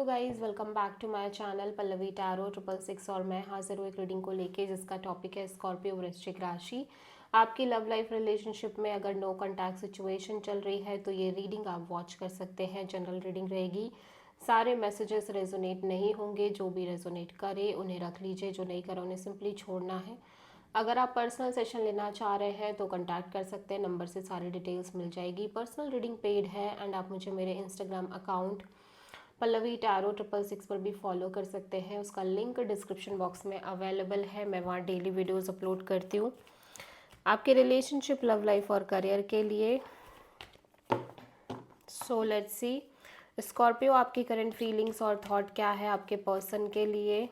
Guys, welcome back to my channel Pallavi tarot 666 और मैं हाजिर हूँ एक रीडिंग को लेके जिसका टॉपिक है स्कॉर्पियो वृश्चिक राशि। आपकी लव लाइफ रिलेशनशिप में अगर नो कॉन्टैक्ट सिचुएशन चल रही है तो ये रीडिंग आप वॉच कर सकते हैं। जनरल रीडिंग रहेगी, सारे मैसेजेस रेजोनेट नहीं होंगे। जो भी रेजोनेट करे उन्हें रख लीजिए, जो नहीं करे उन्हें सिंपली छोड़ना है। अगर आप पर्सनल सेशन लेना चाह रहे हैं तो कांटेक्ट कर सकते हैं, नंबर से सारी डिटेल्स मिल जाएगी। पर्सनल रीडिंग पेड है एंड आप मुझे मेरे इंस्टाग्राम अकाउंट पल्लवी टैरो 666 पर भी फॉलो कर सकते हैं। उसका लिंक डिस्क्रिप्शन बॉक्स में अवेलेबल है। मैं वहाँ डेली वीडियोस अपलोड करती हूँ आपके रिलेशनशिप, लव लाइफ और करियर के लिए। सो लेट्स सी स्कॉर्पियो, आपकी करंट फीलिंग्स और थॉट क्या है आपके पर्सन के लिए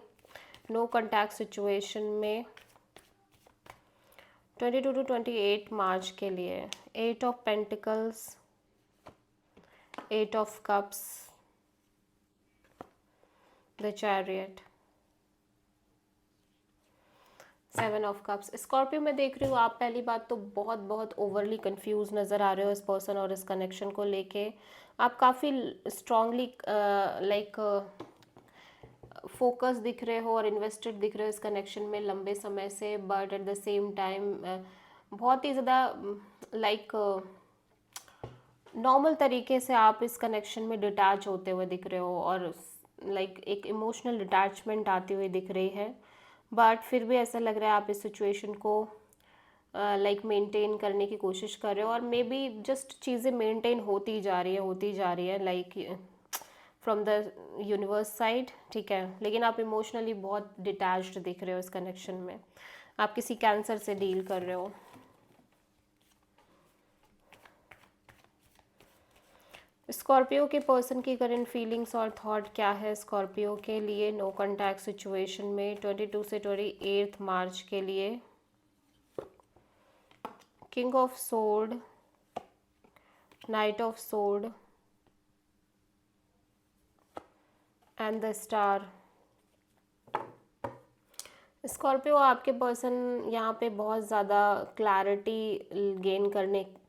नो कॉन्टैक्ट सिचुएशन में 22 to 28 मार्च के लिए। 8 of pentacles, 8 of cups, the chariot, 7 of cups. Scorpio में देख रही हूँ आप पहली बात तो बहुत बहुत ओवरली कंफ्यूज नज़र आ रहे हो इस पर्सन और इस कनेक्शन को लेके। आप काफ़ी स्ट्रांगली फोकस दिख रहे हो और इन्वेस्टेड दिख रहे हो इस कनेक्शन में लंबे समय से, but at the same time बहुत ही ज़्यादा नॉर्मल तरीके से आप इस कनेक्शन में डिटैच होते हुए दिख रहे हो और एक इमोशनल डिटैचमेंट आती हुई दिख रही है। बट फिर भी ऐसा लग रहा है आप इस सिचुएशन को मेंटेन करने की कोशिश कर रहे हो और मे बी जस्ट चीज़ें मेंटेन होती जा रही है फ्रॉम द यूनिवर्स साइड, ठीक है। लेकिन आप इमोशनली बहुत डिटैच्ड दिख रहे हो इस कनेक्शन में। आप किसी कैंसर से डील कर रहे हो। स्कॉर्पियो के पर्सन की करंट फीलिंग्स और थॉट क्या है स्कॉर्पियो के लिए नो कॉन्टैक्ट सिचुएशन में 22 से 28 मार्च के लिए। King of sword, night of sword and the star. Scorpio, आपके पर्सन यहाँ पे बहुत ज़्यादा क्लैरिटी गेन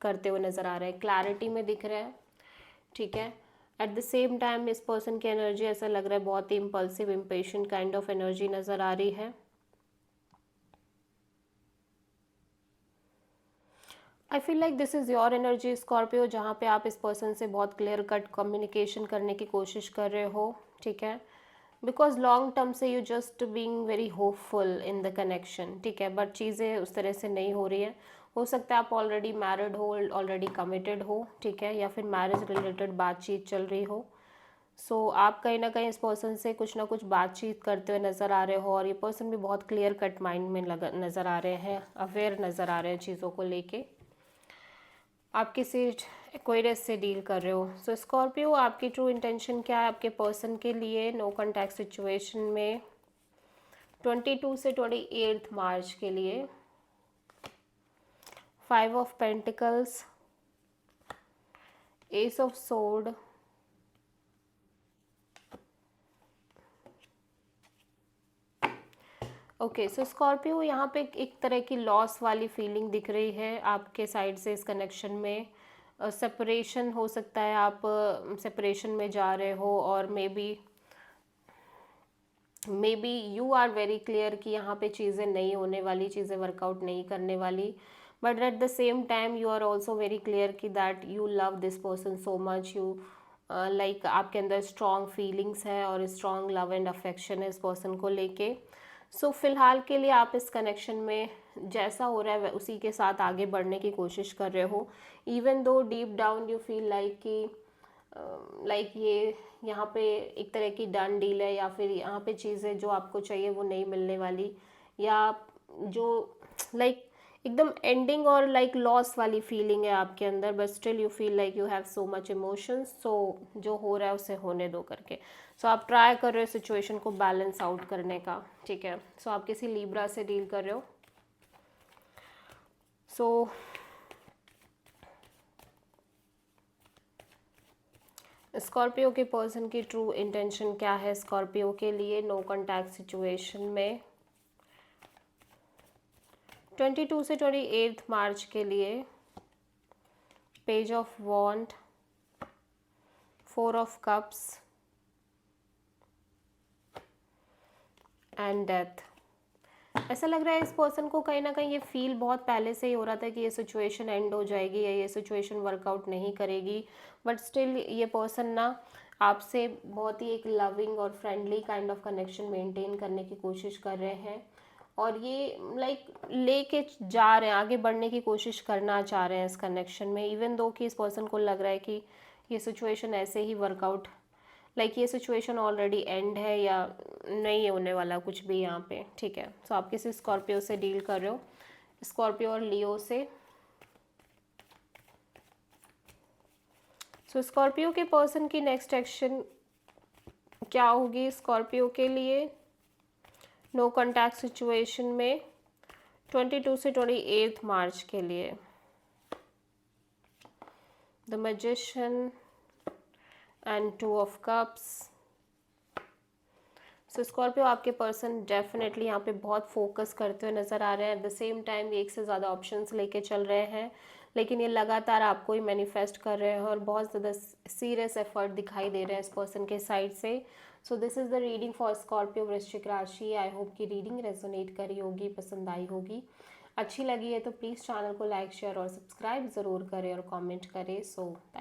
करते हुए नज़र आ रहे हैं, क्लैरिटी में दिख रहे हैं, ठीक है। एट द सेम टाइम इस पर्सन की एनर्जी ऐसा लग रहा है बहुत ही impulsive, impatient kind of energy नज़र आ रही है। I feel like this is your energy Scorpio, जहाँ पे आप इस पर्सन से बहुत क्लियर कट कम्युनिकेशन करने की कोशिश कर रहे हो, ठीक है। बिकॉज लॉन्ग टर्म से you just being very hopeful in the connection, ठीक है। बट चीज़ें उस तरह से नहीं हो रही है। हो सकता है आप ऑलरेडी मैरिड हो, ऑलरेडी कमिटेड हो, ठीक है, या फिर मैरिज रिलेटेड बातचीत चल रही हो। आप कहीं ना कहीं इस पर्सन से कुछ ना कुछ बातचीत करते हुए नज़र आ रहे हो और ये पर्सन भी बहुत क्लियर कट माइंड में नज़र आ रहे हैं, अवेयर नज़र आ रहे हैं चीज़ों को लेके। आप किसी एक्वेरियस से डील कर रहे हो। स्कॉर्पियो, आपकी ट्रू इंटेंशन क्या है आपके पर्सन के लिए नो कॉन्टैक्ट सिचुएशन में 22 से 28 मार्च के लिए। 5 of pentacles, S of sword, okay. Scorpio, यहाँ पे एक तरह की लॉस वाली फीलिंग दिख रही है आपके साइड से इस कनेक्शन में। सेपरेशन हो सकता है, आप सेपरेशन में जा रहे हो और maybe you are very clear कि यहाँ पे चीज़ें नहीं होने वाली, चीज़ें वर्कआउट नहीं करने वाली। But at the same time you are also very clear कि that you love this person so much, you आपके अंदर स्ट्रॉन्ग फीलिंग्स है और स्ट्रॉन्ग लव एंड अफेक्शन है इस पर्सन को लेके। फिलहाल के लिए आप इस कनेक्शन में जैसा हो रहा है उसी के साथ आगे बढ़ने की कोशिश कर रहे हो। Even though deep down you feel like कि ये यहाँ पे एक तरह की डन डील है, या फिर यहाँ पे चीज़ें जो आपको चाहिए वो नहीं मिलने वाली, या जो एकदम एंडिंग और लॉस वाली फीलिंग है आपके अंदर। But still you feel like you have so much emotions, जो हो रहा है उसे होने दो करके। आप ट्राई कर रहे हो सिचुएशन को बैलेंस आउट करने का, ठीक है। आप किसी लीब्रा से डील कर रहे हो। स्कॉर्पियो के पर्सन की ट्रू इंटेंशन क्या है स्कॉर्पियो के लिए नो कॉन्टैक्ट सिचुएशन में 22 से 28 मार्च के लिए। Page of wands, 4 of cups, and death. ऐसा लग रहा है इस पर्सन को कहीं ना कहीं ये फील बहुत पहले से ही हो रहा था कि ये सिचुएशन एंड हो जाएगी या ये सिचुएशन वर्कआउट नहीं करेगी, बट स्टिल ये पर्सन ना आपसे बहुत ही एक लविंग और friendly kind of connection maintain करने की कोशिश कर रहे हैं, और ये लाइक लेके जा रहे हैं, आगे बढ़ने की कोशिश करना चाह रहे हैं इस कनेक्शन में, इवन दो कि इस पर्सन को लग रहा है कि ये सिचुएशन ऐसे ही वर्कआउट, लाइक ये सिचुएशन ऑलरेडी एंड है या नहीं होने वाला कुछ भी यहाँ पे। ठीक है, सो आप किसी स्कॉर्पियो से डील कर रहे हो, स्कॉर्पियो और लियो से। सो स्कॉर्पियो के पर्सन की नेक्स्ट एक्शन क्या होगी स्कॉर्पियो के लिए नो कॉन्टैक्ट सिचुएशन में 22 से 28 मार्च के लिए? The magician and 2 of cups. So Scorpio आपके पर्सन डेफिनेटली यहाँ पे बहुत फोकस करते हुए नज़र आ रहे हैं। एट द सेम टाइम एक से ज़्यादा ऑप्शंस लेके चल रहे हैं, लेकिन ये लगातार आपको ही मैनिफेस्ट कर रहे हैं और बहुत ज़्यादा सीरियस एफर्ट दिखाई दे रहे हैं इस पर्सन के साइड से। So this is the reading for Scorpio वृश्चिक राशि। आई होप कि रीडिंग रेजोनेट करी होगी, पसंद आई होगी। अच्छी लगी है तो प्लीज़ चैनल को लाइक शेयर और सब्सक्राइब ज़रूर करें और कमेंट करें। सो